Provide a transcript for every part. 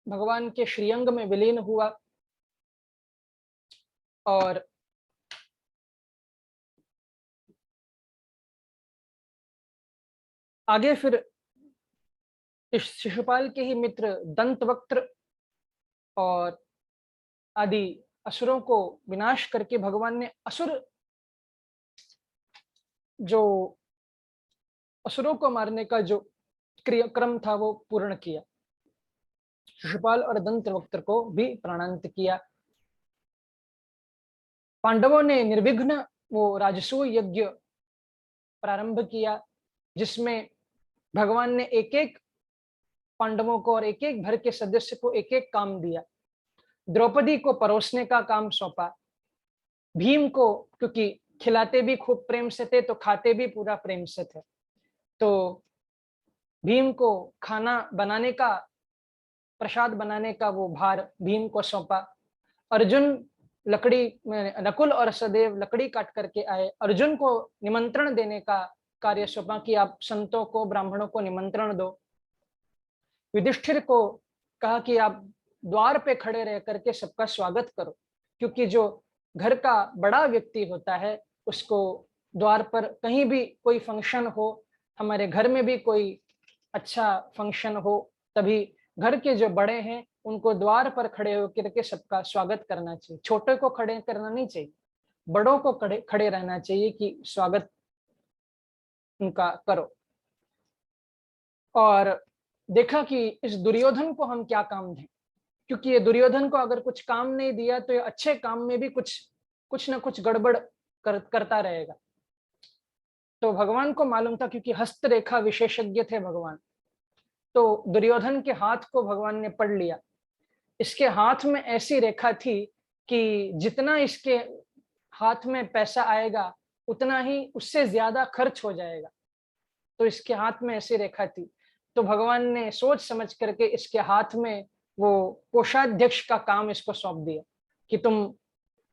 भगवान के श्रीअंग में विलीन हुआ और आगे फिर इस शिशुपाल के ही मित्र दंतवक्त्र और आदि असुरों को विनाश करके भगवान ने असुरों को मारने का जो क्रम था वो पूर्ण किया। शिशुपाल और दंतवक्त्र को भी प्राणांत किया। पांडवों ने निर्विघ्न वो राजसूय यज्ञ प्रारंभ किया, जिसमें भगवान ने एक एक पांडवों को और एक एक घर के सदस्य को एक एक काम दिया। द्रौपदी को परोसने का काम सौंपा, भीम को क्योंकि खिलाते भी खूब प्रेम से थे तो खाते भी पूरा प्रेम से थे, तो भीम को खाना बनाने का, प्रसाद बनाने का वो भार भीम को सौंपा। अर्जुन लकड़ी में, नकुल और सदेव लकड़ी काट करके आए, अर्जुन को निमंत्रण देने का कार्य सौंपा कि आप संतों को, ब्राह्मणों को निमंत्रण दो। युधिष्ठिर को कहा कि आप द्वार पे खड़े रह करके सबका स्वागत करो, क्योंकि जो घर का बड़ा व्यक्ति होता है उसको द्वार पर कहीं भी कोई फंक्शन हो, हमारे घर में भी कोई अच्छा फंक्शन हो, तभी घर के जो बड़े हैं उनको द्वार पर खड़े होकर के सबका स्वागत करना चाहिए। छोटे को खड़े करना नहीं चाहिए, बड़ों को खड़े रहना चाहिए कि स्वागत उनका करो। और देखा कि इस दुर्योधन को हम क्या काम दें, क्योंकि ये दुर्योधन को अगर कुछ काम नहीं दिया तो ये अच्छे काम में भी कुछ ना कुछ गड़बड़ करता रहेगा। तो भगवान को मालूम था, क्योंकि हस्तरेखा विशेषज्ञ थे भगवान, तो दुर्योधन के हाथ को भगवान ने पढ़ लिया। इसके हाथ में ऐसी रेखा थी कि जितना इसके हाथ में पैसा आएगा उतना ही उससे ज्यादा खर्च हो जाएगा, तो इसके हाथ में ऐसी रेखा थी। तो भगवान ने सोच समझ करके इसके हाथ में वो कोषाध्यक्ष का काम इसको सौंप दिया कि तुम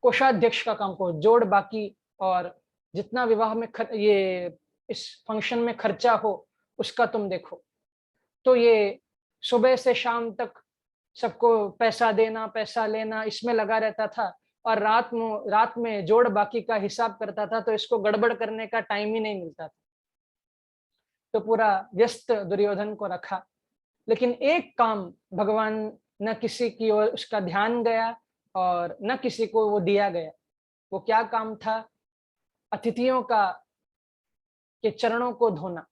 कोषाध्यक्ष का काम को जोड़ बाकी, और जितना विवाह में ये इस फंक्शन में खर्चा हो उसका तुम देखो। तो ये सुबह से शाम तक सबको पैसा देना, पैसा लेना, इसमें लगा रहता था, और रात में जोड़ बाकी का हिसाब करता था, तो इसको गड़बड़ करने का टाइम ही नहीं मिलता था। तो पूरा व्यस्त दुर्योधन को रखा, लेकिन एक काम भगवान न किसी की ओर उसका ध्यान गया और न किसी को वो दिया गया। वो क्या काम था? अतिथियों के चरणों को धोना,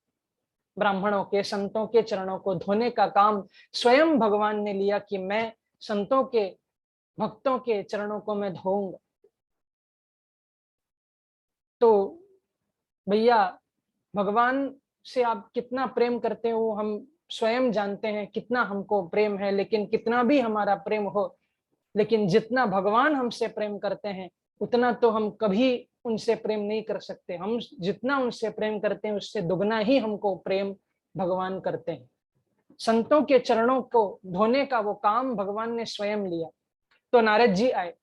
ब्राह्मणों के, संतों के चरणों को धोने का काम स्वयं भगवान ने लिया कि मैं संतों के, भक्तों के चरणों को मैं धोऊंगा। तो भैया, भगवान से आप कितना प्रेम करते हो हम स्वयं जानते हैं, कितना हमको प्रेम है, लेकिन कितना भी हमारा प्रेम हो, लेकिन जितना भगवान हमसे प्रेम करते हैं उतना तो हम कभी उनसे प्रेम नहीं कर सकते। हम जितना उनसे प्रेम करते हैं उससे दुगना ही हमको प्रेम भगवान करते हैं। संतों के चरणों को धोने का वो काम भगवान ने स्वयं लिया। तो नारद जी आए।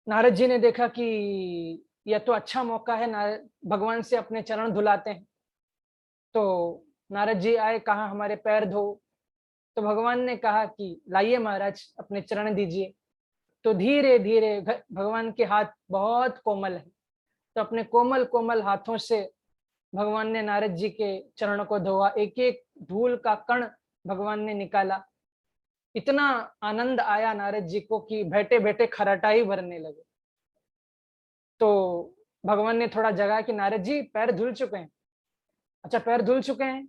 नारद जी ने देखा कि यह तो अच्छा मौका है, नारद भगवान से अपने चरण धुलाते हैं। तो नारद जी आए, कहा हमारे पैर धो। तो भगवान ने कहा कि लाइए महाराज अपने चरण दीजिए। तो धीरे धीरे, भगवान के हाथ बहुत कोमल है, तो अपने कोमल कोमल हाथों से भगवान ने नारद जी के चरणों को धोआ। एक एक धूल का कण भगवान ने निकाला। इतना आनंद आया नारद जी को कि बैठे बैठे खराटा ही भरने लगे। तो भगवान ने थोड़ा जगा कि नारद जी पैर धुल चुके हैं। अच्छा, पैर धुल चुके हैं।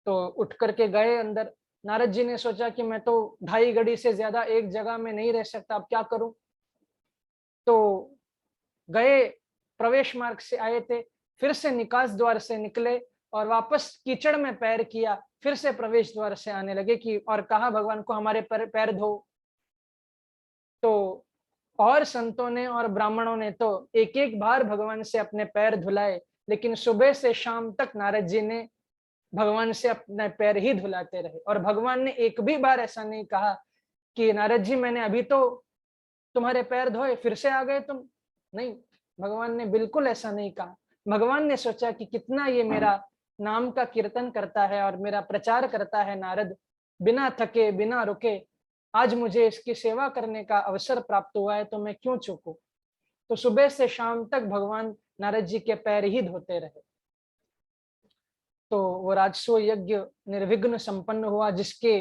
तो उठ करके गए अंदर। नारद जी ने सोचा कि मैं तो 2.5 घड़ी से ज्यादा एक जगह में नहीं रह सकता, अब क्या करूं। तो गए, प्रवेश मार्ग से आए थे, फिर से निकास द्वार से निकले और वापस कीचड़ में पैर किया, फिर से प्रवेश द्वार से आने लगे कि, और कहा भगवान को हमारे पैर धो। तो और संतों ने और ब्राह्मणों ने तो एक एक बार भगवान से अपने पैर धुलाए, लेकिन सुबह से शाम तक नारद जी ने भगवान से अपने पैर ही धुलाते रहे। और भगवान ने एक भी बार ऐसा नहीं कहा कि नारद जी मैंने अभी तो तुम्हारे पैर धोए फिर से आ गए तुम। नहीं, भगवान ने बिल्कुल ऐसा नहीं कहा। भगवान ने सोचा कि कितना ये मेरा नाम का कीर्तन करता है और मेरा प्रचार करता है नारद, बिना थके बिना रुके आज मुझे इसकी सेवा करने का अवसर प्राप्त हुआ है, तो मैं क्यों चूकूं। तो सुबह से शाम तक भगवान नारद जी के पैर ही धोते रहे। तो वो राजसो यज्ञ निर्विघ्न संपन्न हुआ, जिसके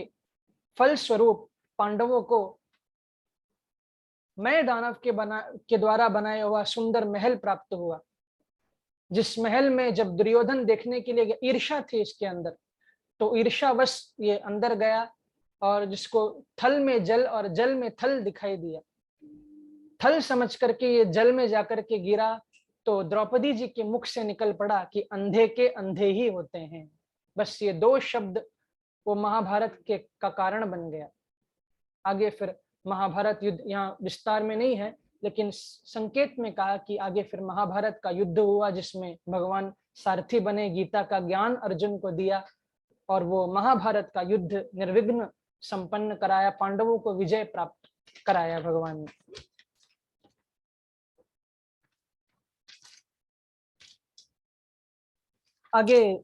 फल स्वरूप पांडवों को मैं दानव के द्वारा बनाया हुआ सुंदर महल प्राप्त हुआ। जिस महल में जब दुर्योधन देखने के लिए ईर्ष्या थी इसके अंदर, तो ईर्ष्यावश ये अंदर गया और जिसको थल में जल और जल में थल दिखाई दिया, थल समझ करके ये जल में जाकर के गिरा, तो द्रौपदी जी के मुख से निकल पड़ा कि अंधे के अंधे ही होते हैं। बस ये दो शब्द वो महाभारत के का कारण बन गया। आगे फिर महाभारत युद्ध यहाँ विस्तार में नहीं है, लेकिन संकेत में कहा कि आगे फिर महाभारत का युद्ध हुआ, जिसमें भगवान सारथी बने, गीता का ज्ञान अर्जुन को दिया और वो महाभारत का युद्ध निर्विघ्न संपन्न कराया, पांडवों को विजय प्राप्त कराया भगवान ने। आगे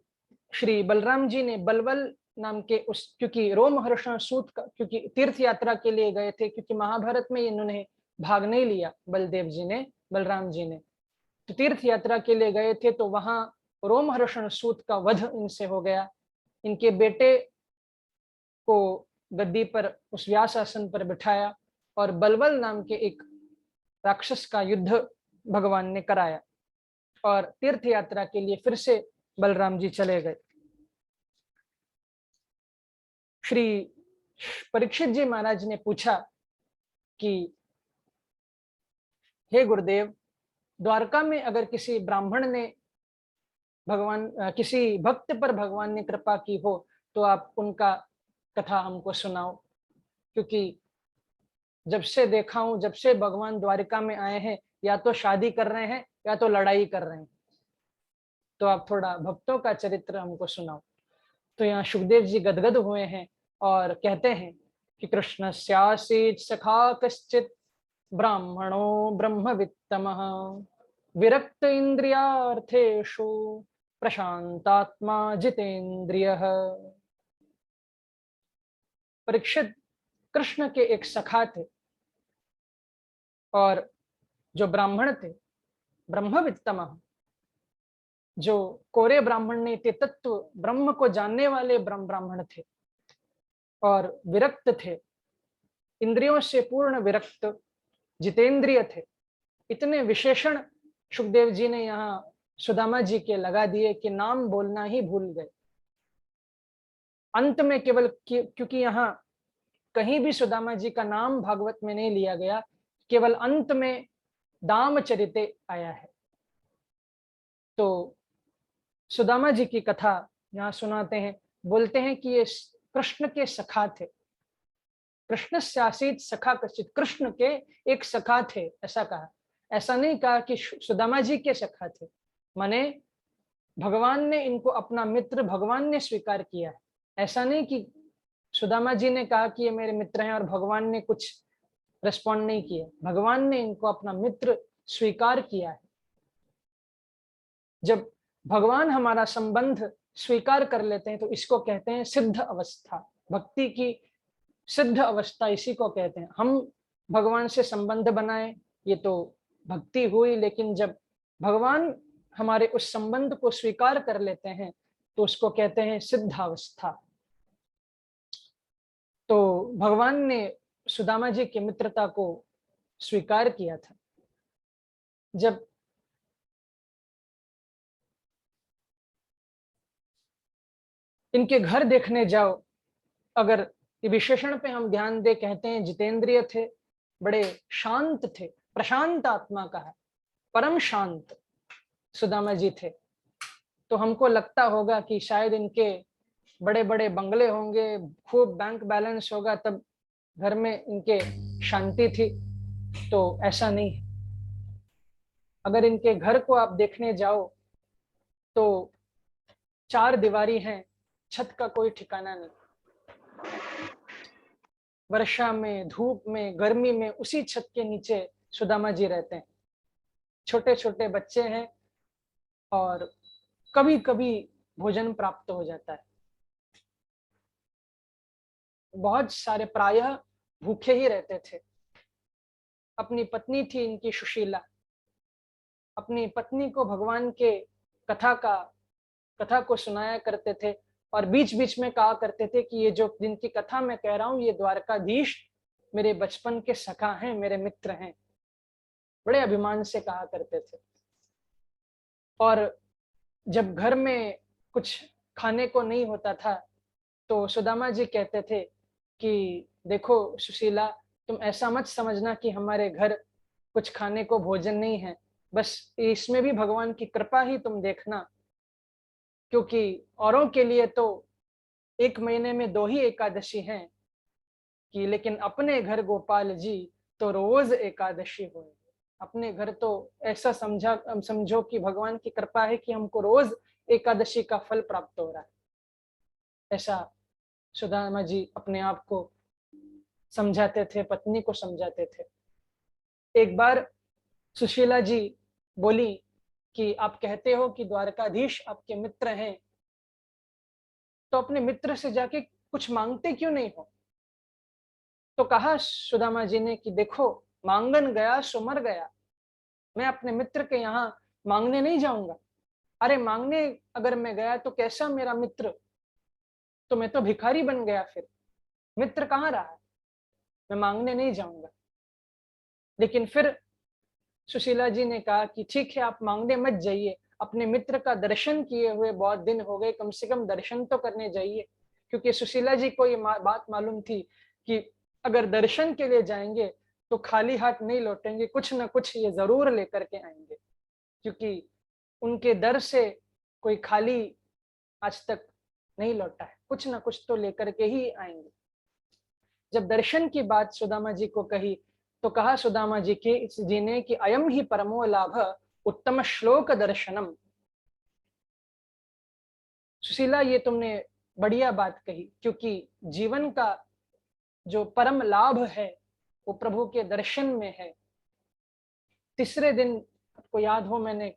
श्री बलराम जी ने बलवल नाम के उस, क्योंकि रोमहर्षण सूत का, क्योंकि तीर्थ यात्रा के लिए गए थे, क्योंकि महाभारत में इन्होंने भाग नहीं लिया, बलदेव जी ने, बलराम जी ने, तो तीर्थ यात्रा के लिए गए थे, तो वहां रोमहर्षण सूत का वध इनसे हो गया। इनके बेटे को गद्दी पर उस व्यास आसन पर बिठाया और बलवल नाम के एक राक्षस का युद्ध भगवान ने कराया और तीर्थ यात्रा के लिए फिर से बलराम जी चले गए। श्री परीक्षित जी महाराज ने पूछा कि हे गुरुदेव, द्वारका में अगर किसी ब्राह्मण ने भगवान किसी भक्त पर भगवान ने कृपा की हो, तो आप उनका कथा हमको सुनाओ, क्योंकि जब से देखा हूं, जब से भगवान द्वारिका में आए हैं, या तो शादी कर रहे हैं या तो लड़ाई कर रहे हैं, तो आप थोड़ा भक्तों का चरित्र हमको सुनाओ। तो यहाँ सुखदेव जी गदगद हुए हैं और कहते हैं कि कृष्ण स्यासीत सखा कश्चित ब्राह्मणो ब्रह्मवित्तमः विरक्त इंद्रियार्थेषु प्रशांतात्मा जितेंद्रियः। परीक्षित, कृष्ण के एक सखा थे और जो ब्राह्मण थे, ब्रह्मवित्तमः, जो कोरे ब्राह्मण नहीं थे, तत्व ब्रह्म को जानने वाले ब्राह्मण थे और विरक्त थे, इंद्रियों से पूर्ण विरक्त, जितेंद्रिय थे। इतने विशेषण सुखदेव जी ने यहाँ सुदामा जी के लगा दिए कि नाम बोलना ही भूल गए। अंत में केवल क्योंकि यहाँ कहीं भी सुदामा जी का नाम भागवत में नहीं लिया गया, केवल अंत में दामचरिते आया है। तो सुदामा जी की कथा यहाँ सुनाते हैं, बोलते हैं कि ये कृष्ण के सखा थे। कृष्ण शासित सखा कश्चित, कृष्ण के एक सखा थे, ऐसा कहा। ऐसा नहीं कहा कि सुदामा जी के सखा थे, माने भगवान ने इनको अपना मित्र, भगवान ने स्वीकार किया है। ऐसा नहीं कि सुदामा जी ने कहा कि ये मेरे मित्र हैं और भगवान ने कुछ रिस्पॉन्ड नहीं किया, भगवान ने इनको अपना मित्र स्वीकार किया है। जब भगवान हमारा संबंध स्वीकार कर लेते हैं तो इसको कहते हैं सिद्ध अवस्था। भक्ति की सिद्ध अवस्था इसी को कहते हैं। हम भगवान से संबंध बनाए, ये तो भक्ति हुई, लेकिन जब भगवान हमारे उस संबंध को स्वीकार कर लेते हैं तो उसको कहते हैं सिद्धावस्था। तो भगवान ने सुदामा जी की मित्रता को स्वीकार किया था। जब इनके घर देखने जाओ, अगर विशेषण पे हम ध्यान दे, कहते हैं जितेंद्रिय थे, बड़े शांत थे, प्रशांत आत्मा का है, परम शांत सुदामा जी थे। तो हमको लगता होगा कि शायद इनके बड़े बड़े बंगले होंगे, खूब बैंक बैलेंस होगा, तब घर में इनके शांति थी। तो ऐसा नहीं है। अगर इनके घर को आप देखने जाओ तो 4 दीवारी हैं, छत का कोई ठिकाना नहीं। वर्षा में, धूप में, गर्मी में उसी छत के नीचे सुदामा जी रहते हैं। छोटे छोटे बच्चे हैं और कभी कभी भोजन प्राप्त हो जाता है। बहुत सारे प्रायः भूखे ही रहते थे। अपनी पत्नी थी इनकी सुशीला, अपनी पत्नी को भगवान के कथा को सुनाया करते थे और बीच बीच में कहा करते थे कि ये जो जिनकी कथा मैं कह रहा हूं ये द्वारकाधीश मेरे बचपन के सखा हैं, मेरे मित्र हैं। बड़े अभिमान से कहा करते थे। और जब घर में कुछ खाने को नहीं होता था तो सुदामा जी कहते थे कि देखो सुशीला, तुम ऐसा मत समझना कि हमारे घर कुछ खाने को भोजन नहीं है, बस इसमें भी भगवान की कृपा ही तुम देखना, क्योंकि औरों के लिए तो 1 महीने में 2 ही एकादशी हैं कि, लेकिन अपने घर गोपाल जी तो रोज एकादशी होगी। अपने घर तो ऐसा समझो कि भगवान की कृपा है कि हमको रोज एकादशी का फल प्राप्त हो रहा है। ऐसा सुदामा जी अपने आप को समझाते थे, पत्नी को समझाते थे। एक बार सुशीला जी बोली कि आप कहते हो कि द्वारकाधीश आपके मित्र हैं, तो अपने मित्र से जाके कुछ मांगते क्यों नहीं हो? तो कहा सुदामा जी ने कि देखो, मांगन गया सो मर गया, मैं अपने मित्र के यहाँ मांगने नहीं जाऊंगा। अरे मांगने अगर मैं गया तो कैसा मेरा मित्र, तो मैं तो भिखारी बन गया, फिर मित्र कहाँ रहा है, मैं मांगने नहीं जाऊंगा। लेकिन फिर सुशीला जी ने कहा कि ठीक है, आप मांगने मत जाइए, अपने मित्र का दर्शन किए हुए बहुत दिन हो गए, कम से कम दर्शन तो करने जाइए। क्योंकि सुशीला जी को ये बात मालूम थी कि अगर दर्शन के लिए जाएंगे तो खाली हाथ नहीं लौटेंगे, कुछ ना कुछ ये जरूर लेकर के आएंगे, क्योंकि उनके दर से कोई खाली आज तक नहीं लौटा है, कुछ ना कुछ तो लेकर के ही आएंगे। जब दर्शन की बात सुदामा जी को कही तो कहा सुदामा जी ने कि अयम ही परमो लाभ उत्तम श्लोक दर्शनम। सुशीला, ये तुमने बढ़िया बात कही, क्योंकि जीवन का जो परम लाभ है वो प्रभु के दर्शन में है। तीसरे दिन आपको याद हो मैंने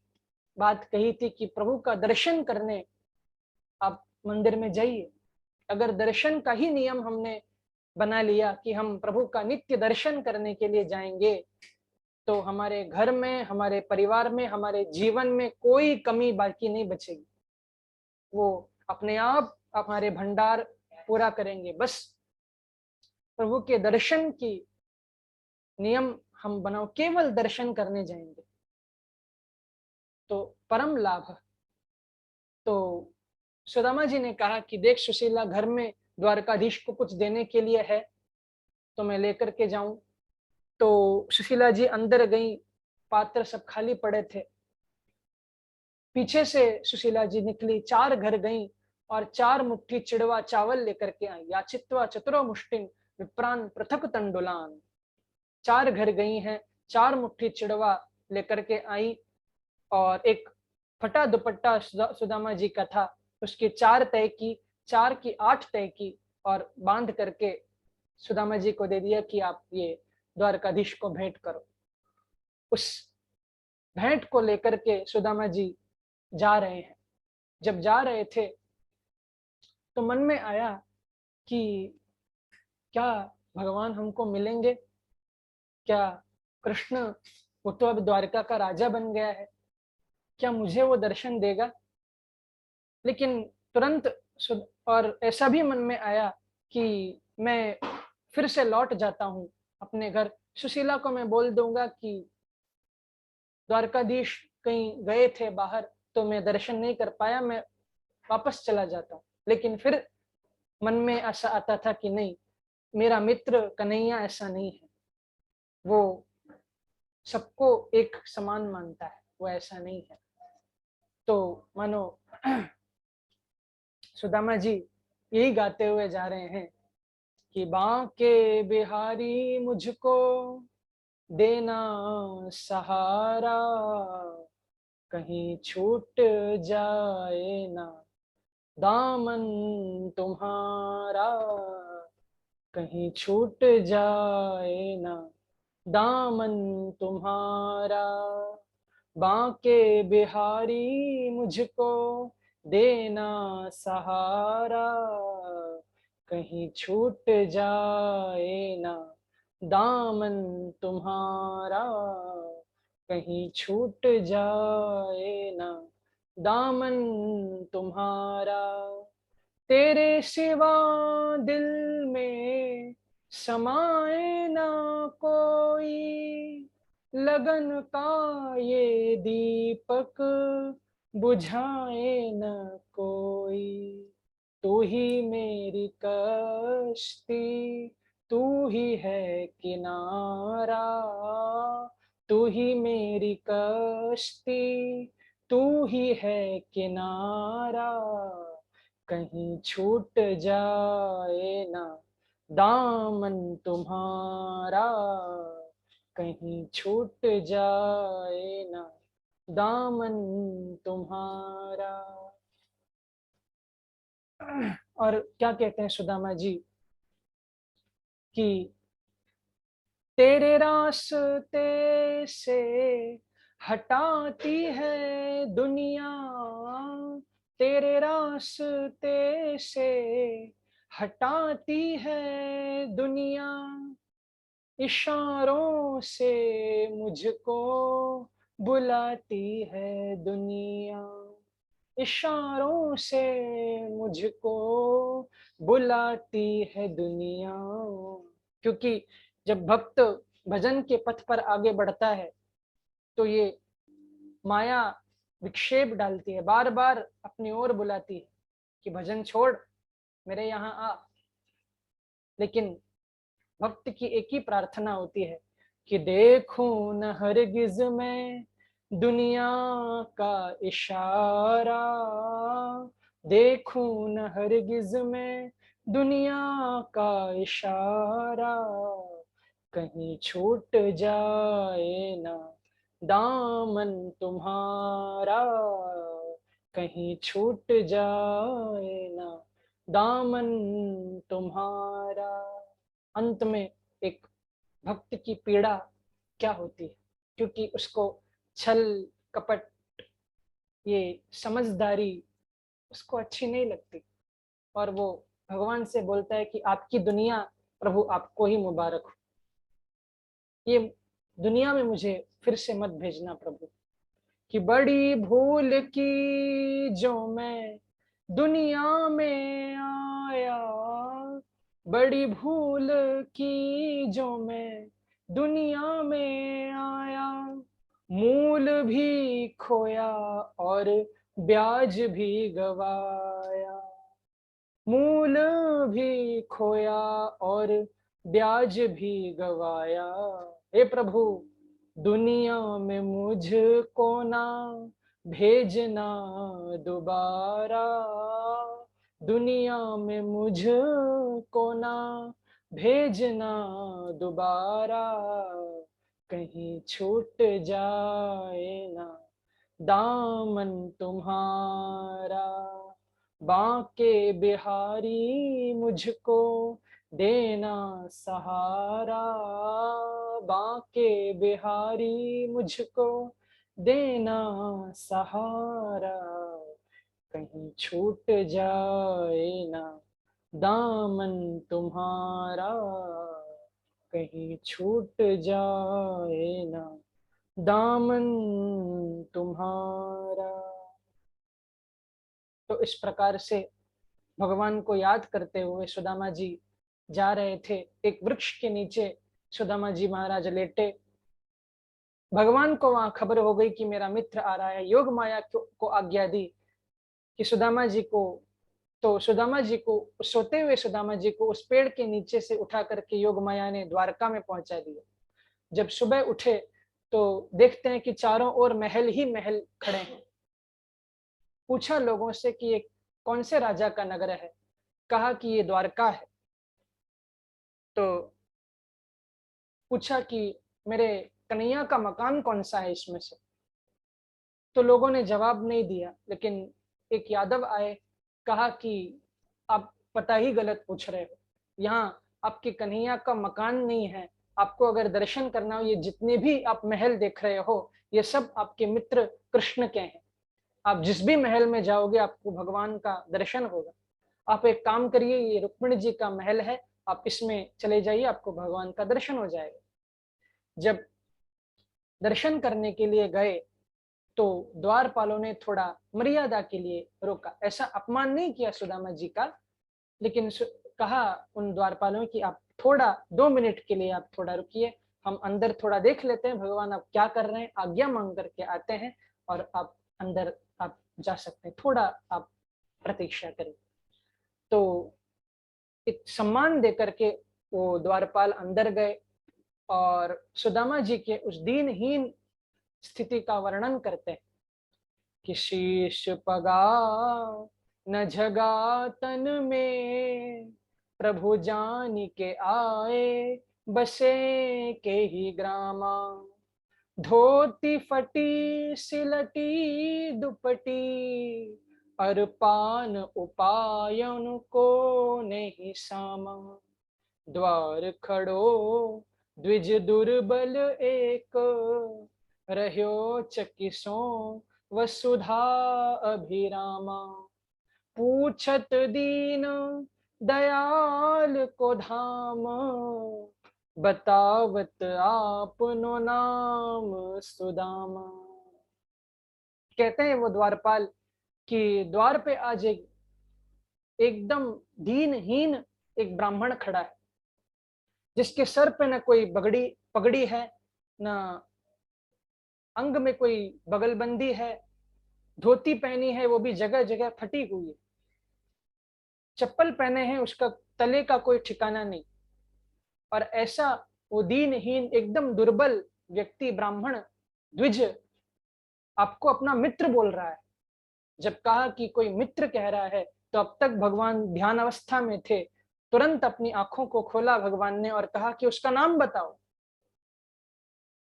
बात कही थी कि प्रभु का दर्शन करने आप मंदिर में जाइए। अगर दर्शन का ही नियम हमने बना लिया कि हम प्रभु का नित्य दर्शन करने के लिए जाएंगे, तो हमारे घर में, हमारे परिवार में, हमारे जीवन में कोई कमी बाकी नहीं बचेगी। वो अपने आप हमारे भंडार पूरा करेंगे। बस प्रभु के दर्शन की नियम हम बनाओ, केवल दर्शन करने जाएंगे तो परम लाभ। तो सुदामा जी ने कहा कि देख सुशीला, घर में द्वारकाधीश को कुछ देने के लिए है तो मैं लेकर के जाऊं। तो सुशीला जी अंदर गई, पात्र सब खाली पड़े थे। पीछे से सुशीला जी निकली, 4 घर गई और 4 मुट्ठी चिड़वा चावल लेकर के आई। याचित्वा चतुरो मुष्टिन विप्रान पृथक तंडुलान। 4 घर गई हैं, 4 मुट्ठी चिड़वा लेकर के आई और एक फटा दुपट्टा सुदामा जी का था, उसकी 4 तय की, 4 की 8 तय की और बांध करके सुदामा जी को दे दिया कि आप ये द्वारकाधीश को भेंट करो। उस भेंट को लेकर के सुदामा जी जा रहे हैं। जब जा रहे थे तो मन में आया कि क्या भगवान हमको मिलेंगे? क्या कृष्ण, वो तो अब द्वारका का राजा बन गया है, क्या मुझे वो दर्शन देगा? लेकिन तुरंत और ऐसा भी मन में आया कि मैं फिर से लौट जाता हूँ अपने घर। सुशीला को मैं बोल दूंगा कि द्वारकाधीश कहीं गए थे बाहर तो मैं दर्शन नहीं कर पाया, मैं वापस चला जाता हूँ। लेकिन फिर मन में ऐसा आता था कि नहीं, मेरा मित्र कन्हैया ऐसा नहीं है, वो सबको एक समान मानता है, वो ऐसा नहीं है। तो मानो सुदामा जी यही गाते हुए जा रहे हैं कि बांके बिहारी मुझको देना सहारा, कहीं छूट जाए ना दामन तुम्हारा, कहीं छूट जाए ना दामन तुम्हारा। बांके बिहारी मुझको देना सहारा, कहीं छूट जाए ना दामन तुम्हारा, कहीं छूट जाए ना दामन तुम्हारा। तेरे सिवा दिल में समाए ना कोई, लगन का ये दीपक बुझाए न कोई। तू ही मेरी कश्ती, तू ही है किनारा, तू ही मेरी कश्ती, तू ही है किनारा। कहीं छूट जाए ना दामन तुम्हारा, कहीं छूट जाए ना दामन तुम्हारा। और क्या कहते हैं सुदामा जी कि तेरे रास्ते से हटाती है दुनिया, तेरे रास्ते से हटाती है दुनिया। इशारों से मुझको बुलाती है दुनिया, इशारों से मुझको बुलाती है दुनिया। क्योंकि जब भक्त भजन के पथ पर आगे बढ़ता है तो ये माया विक्षेप डालती है, बार बार अपनी ओर बुलाती है कि भजन छोड़, मेरे यहाँ आ। लेकिन भक्त की एक ही प्रार्थना होती है कि देखूं न हरगिज में दुनिया का इशारा, देखूं न हरगिज में दुनिया का इशारा। कहीं छूट जाए ना दामन तुम्हारा, कहीं छूट जाए ना दामन तुम्हारा। अंत में एक भक्त की पीड़ा क्या होती है, क्योंकि उसको छल कपट, ये समझदारी उसको अच्छी नहीं लगती, और वो भगवान से बोलता है कि आपकी दुनिया प्रभु आपको ही मुबारक हो, ये दुनिया में मुझे फिर से मत भेजना प्रभु। कि बड़ी भूल की जो मैं दुनिया में आया, बड़ी भूल की जो मैं दुनिया में आया। मूल भी खोया और ब्याज भी गवाया, मूल भी खोया और ब्याज भी गवाया। हे प्रभु दुनिया में मुझको ना भेजना दोबारा, दुनिया में मुझको ना भेजना दोबारा। कहीं छूट जाए ना दामन तुम्हारा, बांके बिहारी मुझको देना सहारा, बांके बिहारी मुझको देना सहारा। कहीं छूट जाए ना दामन तुम्हारा, कहीं छूट जाए ना दामन तुम्हारा। तो इस प्रकार से भगवान को याद करते हुए सुदामा जी जा रहे थे। एक वृक्ष के नीचे सुदामा जी महाराज लेटे। भगवान को वहां खबर हो गई कि मेरा मित्र आ रहा है। योग माया को आज्ञा दी कि सुदामा जी को, तो सुदामा जी को, सोते हुए सुदामा जी को उस पेड़ के नीचे से उठा करके योग माया ने द्वारका में पहुंचा दिया। जब सुबह उठे तो देखते हैं कि चारों ओर महल ही महल खड़े हैं। पूछा लोगों से कि ये कौन से राजा का नगर है, कहा कि ये द्वारका है। तो पूछा कि मेरे कन्हैया का मकान कौन सा है इसमें से, तो लोगों ने जवाब नहीं दिया। लेकिन एक यादव आए, कहा कि आप पता ही गलत पूछ रहे हो, यहाँ आपके कन्हैया का मकान नहीं है। आपको अगर दर्शन करना हो, ये जितने भी आप महल देख रहे हो ये सब आपके मित्र कृष्ण के हैं। आप जिस भी महल में जाओगे आपको भगवान का दर्शन होगा। आप एक काम करिए, ये रुक्मिणी जी का महल है, आप इसमें चले जाइए, आपको भगवान का दर्शन हो जाएगा। जब दर्शन करने के लिए गए तो द्वारपालों ने थोड़ा मर्यादा के लिए रोका, ऐसा अपमान नहीं किया सुदामा जी का, लेकिन कहा उन द्वारपालों की आप थोड़ा 2 मिनट के लिए आप थोड़ा रुकिए, हम अंदर थोड़ा देख लेते हैं भगवान आप क्या कर रहे हैं, आज्ञा मांग करके आते हैं और आप अंदर आप जा सकते हैं, थोड़ा आप प्रतीक्षा करें। तो एक सम्मान देकर के वो द्वारपाल अंदर गए और सुदामा जी के उस दीनहीन स्थिति का वर्णन करते हैं कि शीश पगा न झगा तन में, प्रभु जान के आए बसे के ही ग्रामा, धोती फटी सिलटी दुपटी, और पान उपायन को नहीं सामा, द्वार खड़ो द्विज दुर्बल एक, रह्यो चकिसो वसुधा अभिरामा, पूछत दीन दयाल को धाम, बतावत आपनो नाम सुदामा। कहते हैं वो द्वारपाल कि द्वार पे आज एकदम दीनहीन एक ब्राह्मण खड़ा है, जिसके सर पे न कोई पगड़ी है, न अंग में कोई बगलबंदी है, धोती पहनी है वो भी जगह जगह फटी हुई है, चप्पल पहने हैं उसका तले का कोई ठिकाना नहीं, और ऐसा वो दीनहीन एकदम दुर्बल व्यक्ति ब्राह्मण द्विज आपको अपना मित्र बोल रहा है। जब कहा कि कोई मित्र कह रहा है तो अब तक भगवान ध्यान अवस्था में थे, तुरंत अपनी आंखों को खोला भगवान ने और कहा कि उसका नाम बताओ।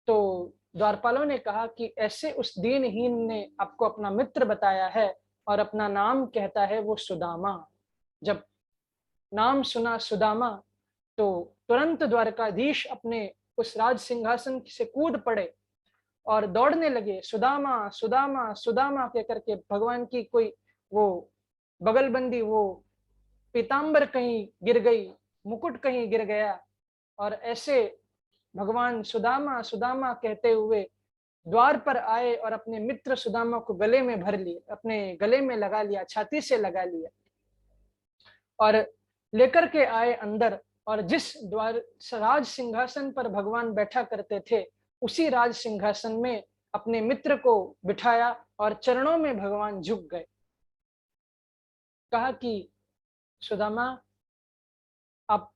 तो द्वारपालों ने कहा कि ऐसे उस दीनहीन ने आपको अपना मित्र बताया है और अपना नाम कहता है वो सुदामा। जब नाम सुना सुदामा तो तुरंत द्वारकाधीश अपने उस राज सिंहासन से कूद पड़े और दौड़ने लगे, सुदामा सुदामा सुदामा कहकर के। भगवान की कोई वो बगलबंदी, वो पीतांबर कहीं गिर गई, मुकुट कहीं गिर गया, और ऐसे भगवान सुदामा सुदामा कहते हुए द्वार पर आए और अपने मित्र सुदामा को गले में भर लिए, अपने गले में लगा लिया, छाती से लगा लिया और लेकर के आए अंदर। और जिस द्वार राज सिंहासन पर भगवान बैठा करते थे उसी राज सिंहासन में अपने मित्र को बिठाया और चरणों में भगवान झुक गए। कहा कि सुदामा आप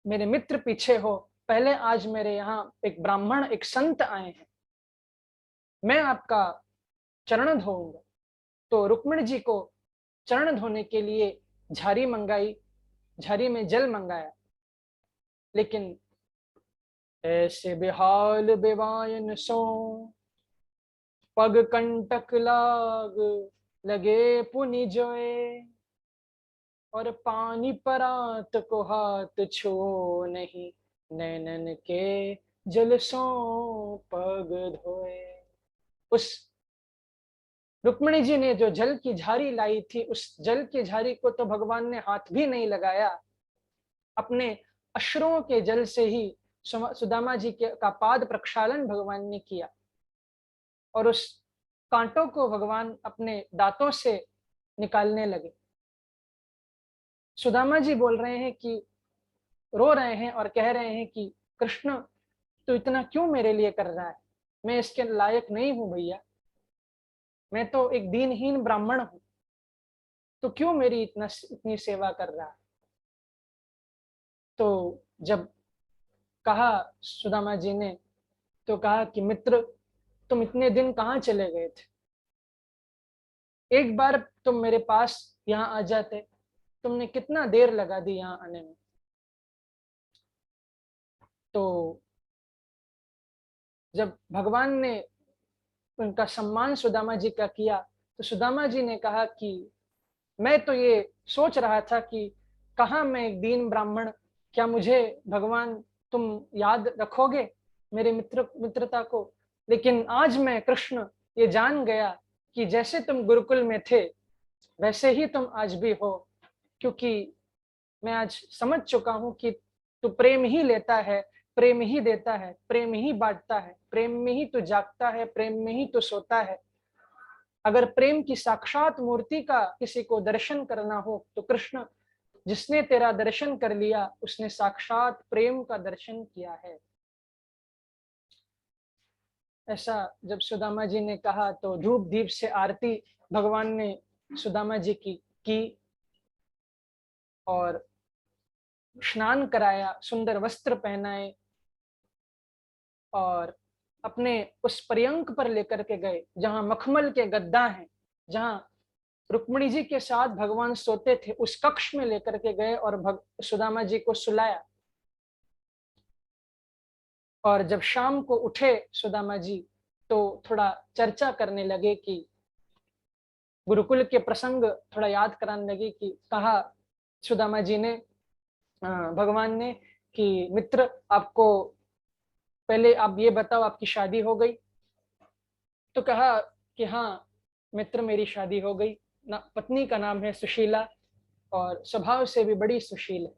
मेरे मित्र पीछे हो, पहले आज मेरे यहाँ एक ब्राह्मण एक संत आए हैं, मैं आपका चरण धोऊंगा। तो रुक्मिणी जी को चरण धोने के लिए झारी मंगाई, झारी में जल मंगाया, लेकिन ऐसे बेहाल बेवायन सो, पग कंटक लाग लगे पुनि जोए, और पानी परात को हाथ छो नहीं, नैनन के जल सो पग धोए। उस रुक्मिणी जी ने जो जल की झारी लाई थी, उस जल की झारी को तो भगवान ने हाथ भी नहीं लगाया, अपने अश्रुओं के जल से ही सुदामा जी के का पाद प्रक्षालन भगवान ने किया और उस कांटों को भगवान अपने दांतों से निकालने लगे। सुदामा जी बोल रहे हैं कि रो रहे हैं और कह रहे हैं कि कृष्ण तू इतना क्यों मेरे लिए कर रहा है, मैं इसके लायक नहीं हूं भैया, मैं तो एक दीनहीन ब्राह्मण हूं, तो क्यों मेरी इतनी सेवा कर रहा है। तो जब कहा सुदामा जी ने तो कहा कि मित्र तुम इतने दिन कहाँ चले गए थे, एक बार तुम मेरे पास यहाँ आ जाते, तुमने कितना देर लगा दी यहाँ आने में। तो जब भगवान ने उनका सम्मान सुदामा जी का किया तो सुदामा जी ने कहा कि मैं तो ये सोच रहा था कि कहाँ मैं एक दीन ब्राह्मण, क्या मुझे भगवान तुम याद रखोगे मेरे मित्रता को, लेकिन आज मैं कृष्ण ये जान गया कि जैसे तुम गुरुकुल में थे वैसे ही तुम आज भी हो, क्योंकि मैं आज समझ चुका हूं कि तू प्रेम ही लेता है, प्रेम ही देता है, प्रेम ही बांटता है, प्रेम में ही तू जागता है, प्रेम में ही तू सोता है। अगर प्रेम की साक्षात मूर्ति का किसी को दर्शन करना हो तो कृष्ण, जिसने तेरा दर्शन कर लिया उसने साक्षात प्रेम का दर्शन किया है। ऐसा जब सुदामा जी ने कहा तो धूप दीप से आरती भगवान ने सुदामा जी की और स्नान कराया, सुंदर वस्त्र पहनाए और अपने उस पर्यंक पर लेकर के गए जहां मखमल के गद्दा हैं, जहां रुक्मिणी जी के साथ भगवान सोते थे, उस कक्ष में लेकर के गए और सुदामा जी को सुलाया। और जब शाम को उठे सुदामा जी तो थोड़ा चर्चा करने लगे कि गुरुकुल के प्रसंग थोड़ा याद कराने लगे कि कहा सुदामा जी ने भगवान ने कि मित्र, आपको पहले आप ये बताओ आपकी शादी हो गई? तो कहा कि हाँ मित्र, मेरी शादी हो गई ना, पत्नी का नाम है सुशीला और स्वभाव से भी बड़ी सुशील है।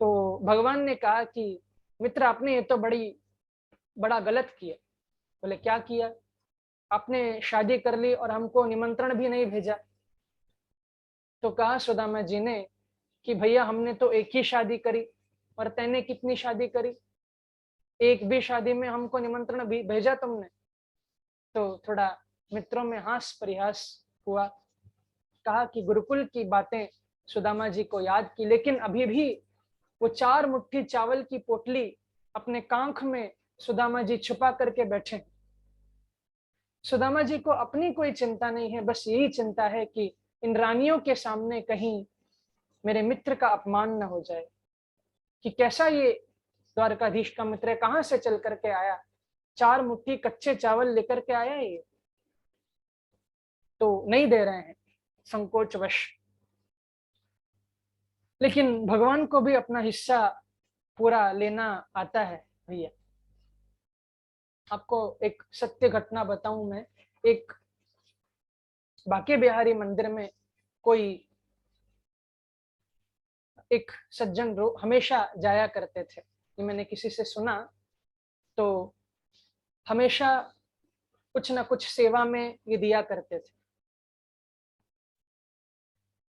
तो भगवान ने कहा कि मित्र, आपने ये तो बड़ा गलत किया। बोले क्या किया? आपने शादी कर ली और हमको निमंत्रण भी नहीं भेजा। तो कहा सुदामा जी ने कि भैया, हमने तो एक ही शादी करी और तैने कितनी शादी करी, एक भी शादी में हमको निमंत्रण भी भेजा तुमने? तो थोड़ा मित्रों में हास परिहास हुआ। कहा कि गुरुकुल की बातें सुदामा जी को याद की, लेकिन अभी भी वो 4 मुट्ठी चावल की पोटली अपने कांख में सुदामा जी छुपा करके बैठे। सुदामा जी को अपनी कोई चिंता नहीं है, बस यही चिंता है कि इन रानियों के सामने कहीं मेरे मित्र का अपमान न हो जाए कि कैसा ये द्वारकाधीश का मित्र है, कहां से चल करके आया, 4 मुट्ठी कच्चे चावल लेकर के आया ये, तो नहीं दे रहे हैं संकोचवश। लेकिन भगवान को भी अपना हिस्सा पूरा लेना आता है भैया। आपको एक सत्य घटना बताऊं मैं। एक बांके बिहारी मंदिर में कोई एक सज्जन हमेशा जाया करते थे, ये मैंने किसी से सुना। तो हमेशा कुछ ना कुछ सेवा में ये दिया करते थे।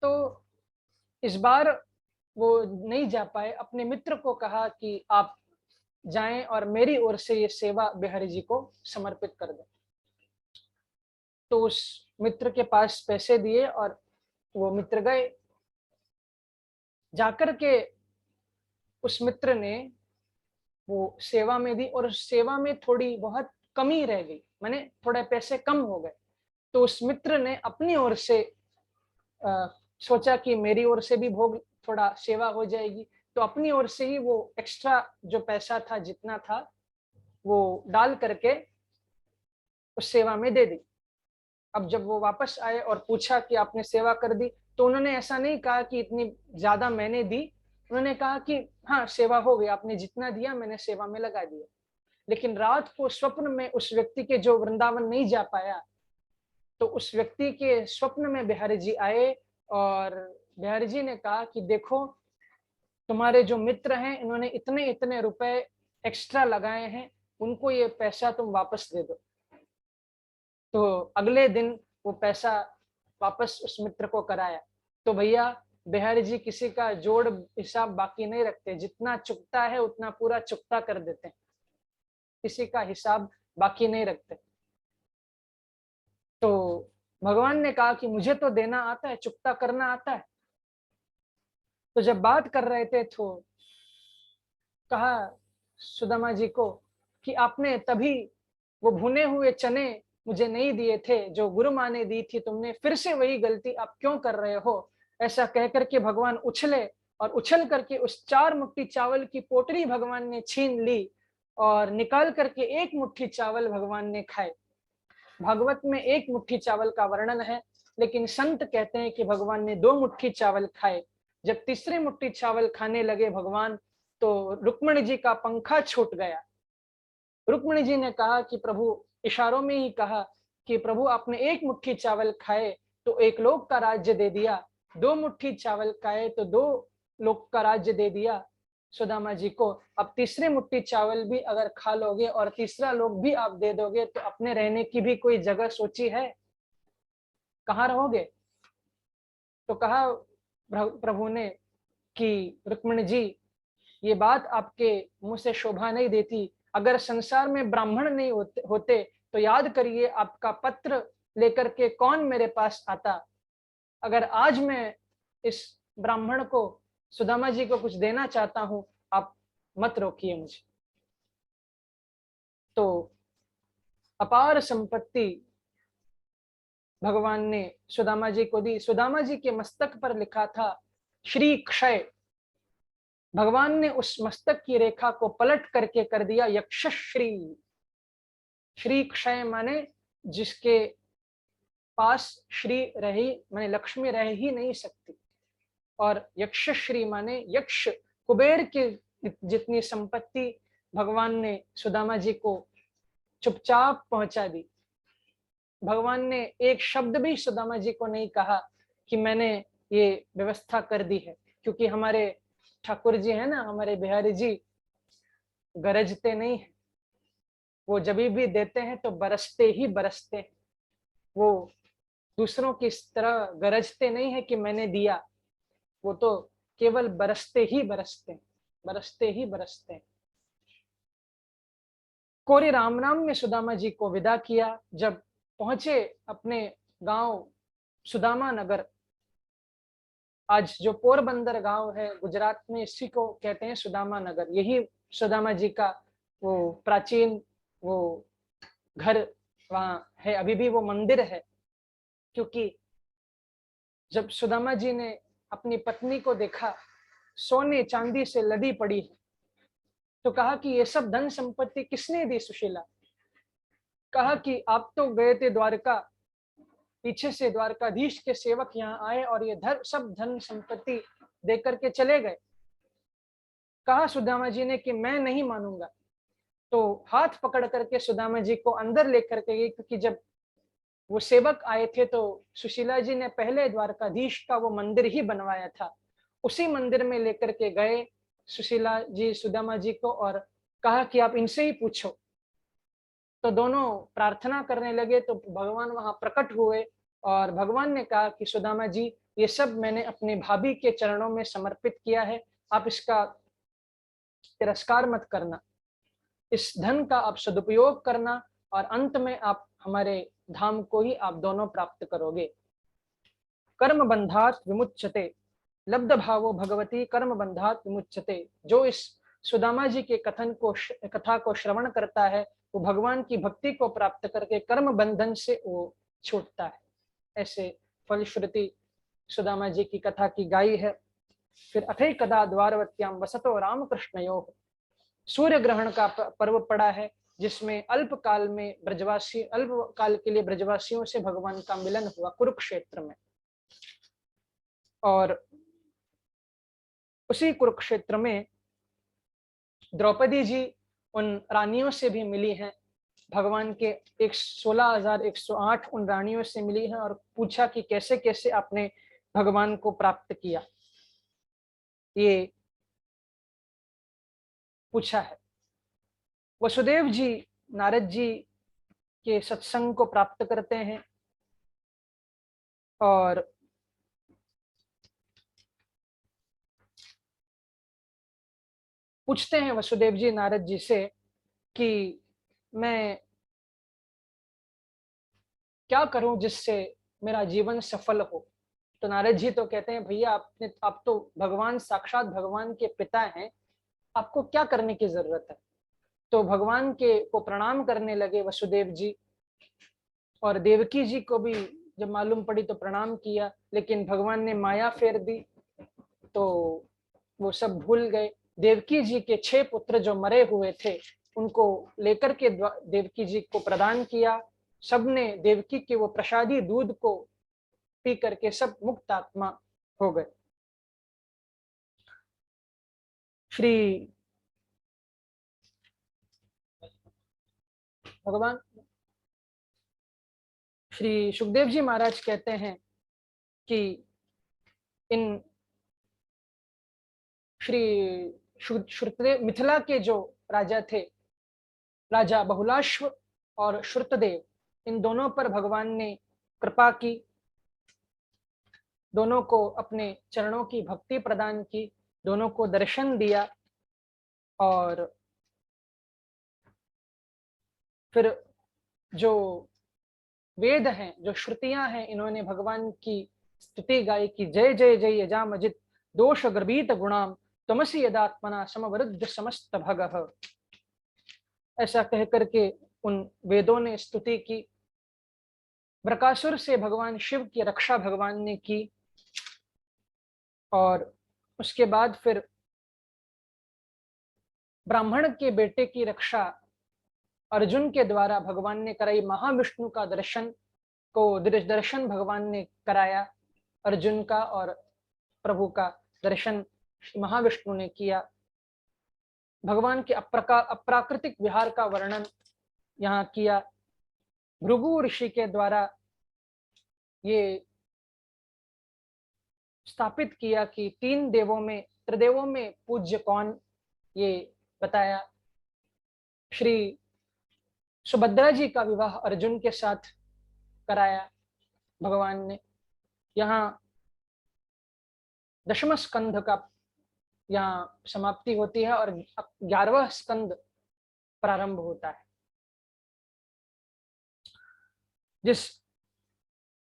तो इस बार वो नहीं जा पाए, अपने मित्र को कहा कि आप जाएं और मेरी ओर से ये सेवा बिहारी जी को समर्पित कर दें। तो उस मित्र के पास पैसे दिए और वो मित्र गए। जाकर के उस मित्र ने वो सेवा में दी और उस सेवा में थोड़ी बहुत कमी रह गई, माने थोड़े पैसे कम हो गए। तो उस मित्र ने अपनी ओर से सोचा कि मेरी ओर से भी भोग थोड़ा सेवा हो जाएगी, तो अपनी ओर से ही वो एक्स्ट्रा जो पैसा था, जितना था, वो डाल करके उस सेवा में दे दी। अब जब वो वापस आए और पूछा कि आपने सेवा कर दी, तो उन्होंने ऐसा नहीं कहा कि इतनी ज्यादा मैंने दी। उन्होंने कहा कि हाँ सेवा हो गई, आपने जितना दिया मैंने सेवा में लगा दिया। लेकिन रात को स्वप्न में उस व्यक्ति के जो वृंदावन नहीं जा पाया, तो उस व्यक्ति के स्वप्न में बिहारी जी आए और बिहारी जी ने कहा कि देखो, तुम्हारे जो मित्र हैं इन्होंने इतने इतने रुपए एक्स्ट्रा लगाए हैं, उनको ये पैसा तुम वापस दे दो। तो अगले दिन वो पैसा वापस उस मित्र को कराया। तो भैया, बिहारी जी किसी का जोड़ हिसाब बाकी नहीं रखते, जितना चुकता है उतना पूरा चुकता कर देते हैं, किसी का हिसाब बाकी नहीं रखते। तो भगवान ने कहा कि मुझे तो देना आता है, चुकता करना आता है। तो जब बात कर रहे थे तो कहा सुदामा जी को कि आपने तभी वो भुने हुए चने मुझे नहीं दिए थे जो गुरु माँ ने दी थी, तुमने फिर से वही गलती आप क्यों कर रहे हो? ऐसा कहकर के भगवान उछले और उछल करके उस 4 मुट्ठी चावल की पोटली भगवान ने छीन ली और निकाल करके 1 मुट्ठी चावल भगवान ने खाए। भागवत में 1 मुट्ठी चावल का वर्णन है, लेकिन संत कहते हैं कि भगवान ने 2 मुट्ठी चावल खाए। जब तीसरी मुट्ठी चावल खाने लगे भगवान, तो रुक्मिणी जी का पंखा छूट गया। रुक्मिणी जी ने कहा कि प्रभु, इशारों में ही कहा कि प्रभु आपने 1 मुट्ठी चावल खाए तो 1 लोक का राज्य दे दिया, 2 मुट्ठी चावल खाए तो 2 लोग का राज्य दे दिया सुदामा जी को। अब तीसरी मुट्ठी चावल भी अगर खा लोगे और तीसरा लोग भी आप दे दोगे तो अपने रहने की भी कोई जगह सोची है? कहाँ रहोगे? तो कहा प्रभु ने कि रुक्मिणी जी, ये बात आपके मुंह से शोभा नहीं देती। अगर संसार में ब्राह्मण नहीं होते तो याद करिए आपका पत्र लेकर के कौन मेरे पास आता। अगर आज मैं इस ब्राह्मण को, सुदामा जी को कुछ देना चाहता हूं, आप मत रोकिए मुझे। तो अपार संपत्ति भगवान ने सुदामा जी को दी। सुदामा जी के मस्तक पर लिखा था श्री क्षय। भगवान ने उस मस्तक की रेखा को पलट करके कर दिया यक्षश्री। श्री क्षय माने जिसके पास श्री रही माने लक्ष्मी रह ही नहीं सकती, और यक्षश्री माने यक्ष कुबेर के जितनी संपत्ति भगवान ने सुदामा जी को चुपचाप पहुंचा दी। भगवान ने एक शब्द भी सुदामा जी को नहीं कहा कि मैंने ये व्यवस्था कर दी है, क्योंकि हमारे ठाकुर जी है ना, हमारे बिहारी जी गरजते नहीं है। वो जब भी देते हैं तो बरसते ही बरसते हैं। वो दूसरों की तरह गरजते नहीं है कि मैंने दिया, वो तो केवल बरसते ही बरसते हैं, बरसते ही बरसते हैं। कोरी राम राम में सुदामा जी को विदा किया। जब पहुंचे अपने गांव सुदामा नगर, आज जो पोरबंदर गांव है गुजरात में, इसी को कहते हैं सुदामा नगर। यही सुदामा जी का वो प्राचीन वो घर वहां है, अभी भी वो मंदिर है। क्योंकि जब सुदामा जी ने अपनी पत्नी को देखा सोने चांदी से लदी पड़ी है, तो कहा कि ये सब धन संपत्ति किसने दी सुशीला? कहा कि आप तो गए थे द्वारका, पीछे से द्वारकाधीश के सेवक यहाँ आए और ये सब धन संपत्ति देकर के चले गए। कहा सुदामा जी ने कि मैं नहीं मानूंगा। तो हाथ पकड़ करके सुदामा जी को अंदर लेकर के गई, क्योंकि जब वो सेवक आए थे तो सुशीला जी ने पहले द्वारकाधीश का वो मंदिर ही बनवाया था। उसी मंदिर में लेकर के गए सुशीला जी सुदामा जी को और कहा कि आप इनसे ही पूछो। तो दोनों प्रार्थना करने लगे तो भगवान वहां प्रकट हुए और भगवान ने कहा कि सुदामा जी, ये सब मैंने अपनी भाभी के चरणों में समर्पित किया है, आप इसका तिरस्कार मत करना, इस धन का आप सदुपयोग करना और अंत में आप हमारे धाम को ही आप दोनों प्राप्त करोगे। कर्म बंधात विमुच्यते, लब्ध भावो भगवती कर्म बंधात विमुच्यते। जो इस सुदामा जी के कथा को श्रवण करता है वो भगवान की भक्ति को प्राप्त करके कर्म बंधन से वो छूटता है। ऐसे फलश्रुति सुदामा जी की कथा की गाई है। फिर अथई कदा द्वारवत्याम वसतो रामकृष्णयोः, सूर्य ग्रहण का पर्व पड़ा है, जिसमें अल्प काल के लिए ब्रजवासियों से भगवान का मिलन हुआ कुरुक्षेत्र में। और उसी कुरुक्षेत्र में द्रौपदी जी उन रानियों से भी मिली हैं। भगवान के 16,108 उन रानियों से मिली हैं और पूछा कि कैसे कैसे आपने भगवान को प्राप्त किया, ये पूछा है। वसुदेव जी नारद जी के सत्संग को प्राप्त करते हैं और पूछते हैं वसुदेव जी नारद जी से कि मैं क्या करूं जिससे मेरा जीवन सफल हो। तो नारद जी तो कहते हैं, भैया आप तो भगवान, साक्षात भगवान के पिता हैं, आपको क्या करने की जरूरत है। तो भगवान के को प्रणाम करने लगे वसुदेव जी, और देवकी जी को भी जब मालूम पड़ी तो प्रणाम किया, लेकिन भगवान ने माया फेर दी तो वो सब भूल गए। देवकी जी के 6 पुत्र जो मरे हुए थे उनको लेकर के देवकी जी को प्रदान किया। सबने देवकी के वो प्रसादी दूध को पी करके सब मुक्त आत्मा हो गए। श्री भगवान श्री सुखदेव जी महाराज कहते हैं कि इन श्री श्रुतदेव, मिथिला के जो राजा थे, राजा बहुलाश्व और श्रुतदेव, इन दोनों पर भगवान ने कृपा की, दोनों को अपने चरणों की भक्ति प्रदान की, दोनों को दर्शन दिया। और फिर जो वेद हैं, जो श्रुतियां हैं, इन्होंने भगवान की स्तुति गाई कि जय जय जय यजामजित दोष गर्भीत गुणाम तमसी यदात्मना समवरुद्ध समस्त भगः। ऐसा कहकर के उन वेदों ने स्तुति की। बृकासुर से भगवान शिव की रक्षा भगवान ने की। और उसके बाद फिर ब्राह्मण के बेटे की रक्षा अर्जुन के द्वारा भगवान ने कराई। महाविष्णु का दर्शन भगवान ने कराया अर्जुन का, और प्रभु का दर्शन महाविष्णु ने किया। भगवान के अप्राकृतिक विहार का वर्णन यहाँ किया। भृगु ऋषि के द्वारा ये स्थापित किया कि तीन देवों में, त्रिदेवों में पूज्य कौन, ये बताया। श्री सुभद्रा जी का विवाह अर्जुन के साथ कराया भगवान ने। यहाँ दशम स्कंध का यहाँ समाप्ति होती है और 11वां स्कंद प्रारंभ होता है। जिस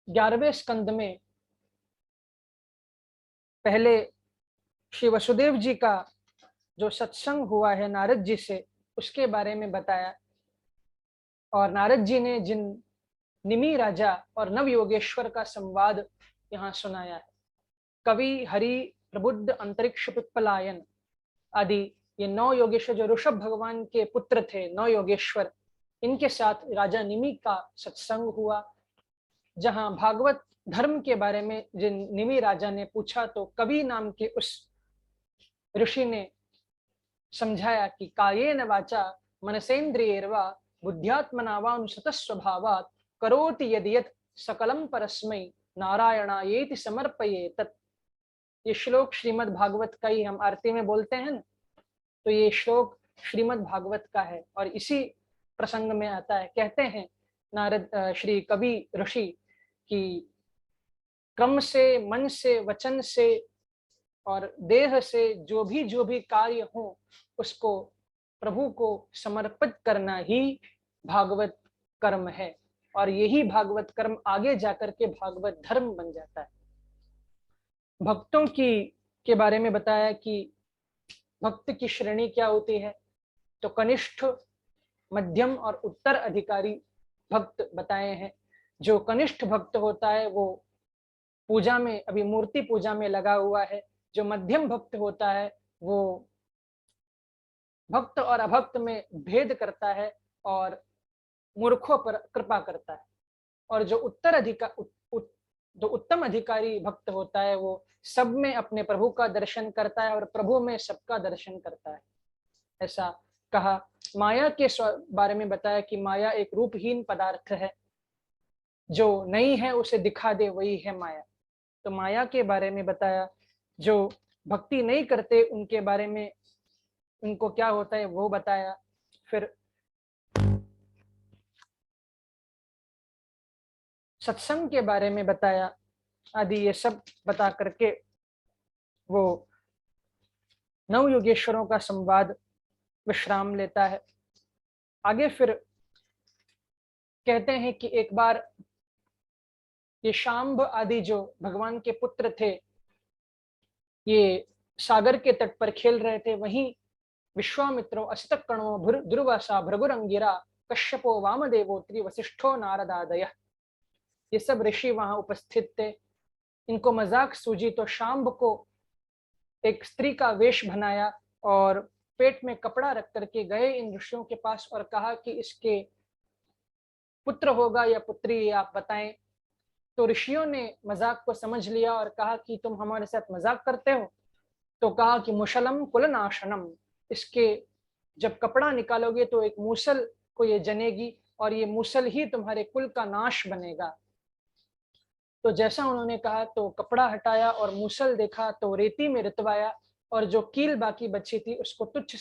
11वें स्कंद में पहले श्री वसुदेव जी का जो सत्संग हुआ है नारद जी से, उसके बारे में बताया। और नारद जी ने जिन निमि राजा और नव योगेश्वर का संवाद यहाँ सुनाया है। कवि, हरि, प्रबुद्ध, अंतरिक्ष, पिप्पलायन आदि ये 9 योगेश्वर जो ऋषभ भगवान के पुत्र थे, 9 योगेश्वर, इनके साथ राजा निमि का सत्संग हुआ। जहां भागवत धर्म के बारे में जिन निमि राजा ने पूछा, तो कवि नाम के उस ऋषि ने समझाया कि कायेन वाचा मनसेन्द्रियैर्वा बुद्ध्यात्मना वा अनुसतः स्वभावात् करोति यदि यत् सकलम परस्मै नारायणायेति समर्पयेत्। ये श्लोक श्रीमद् भागवत का ही हम आरती में बोलते हैं ना, तो ये श्लोक श्रीमद् भागवत का है और इसी प्रसंग में आता है। कहते हैं नारद श्री कवि ऋषि कि क्रम से, मन से, वचन से और देह से जो भी कार्य हो, उसको प्रभु को समर्पित करना ही भागवत कर्म है। और यही भागवत कर्म आगे जाकर के भागवत धर्म बन जाता है। भक्तों के बारे में बताया कि भक्त की श्रेणी क्या होती है, तो कनिष्ठ, मध्यम और उत्तर अधिकारी भक्त बताए हैं। जो कनिष्ठ भक्त होता है वो पूजा में, अभी मूर्ति पूजा में लगा हुआ है। जो मध्यम भक्त होता है वो भक्त और अभक्त में भेद करता है और मूर्खों पर कृपा करता है। और जो जो उत्तम अधिकारी भक्त होता है वो सब में अपने प्रभु का दर्शन करता है और प्रभु में सबका दर्शन करता है। ऐसा कहा। माया के बारे में बताया कि माया एक रूपहीन पदार्थ है, जो नहीं है उसे दिखा दे वही है माया। तो माया के बारे में बताया। जो भक्ति नहीं करते उनके बारे में, उनको क्या होता है वो बताया। फिर सत्संग के बारे में बताया आदि। ये सब बता करके वो 9 योगेश्वरों का संवाद विश्राम लेता है। आगे फिर कहते हैं कि एक बार ये शांभ आदि जो भगवान के पुत्र थे, ये सागर के तट पर खेल रहे थे। वहीं विश्वामित्रो, असितकर्णो, दुर्वासा, भृगुरंगिरा, कश्यपो, वामदेवो, वसिष्ठो, नारदादयः, ये सब ऋषि वहां उपस्थित थे। इनको मजाक सूझी तो शांभ को एक स्त्री का वेश बनाया और पेट में कपड़ा रख करके गए इन ऋषियों के पास और कहा कि इसके पुत्र होगा या पुत्री, आप बताएं। तो ऋषियों ने मजाक को समझ लिया और कहा कि तुम हमारे साथ मजाक करते हो। तो कहा कि मुशलम कुलनाशनम, इसके जब कपड़ा निकालोगे तो एक मूसल को ये जनेगी और ये मूसल ही तुम्हारे कुल का नाश बनेगा। तो जैसा उन्होंने कहा तो कपड़ा हटाया और मूसल देखा तो रेती में रितवाया और जो कील बाकी बची थी उसको तुच्छ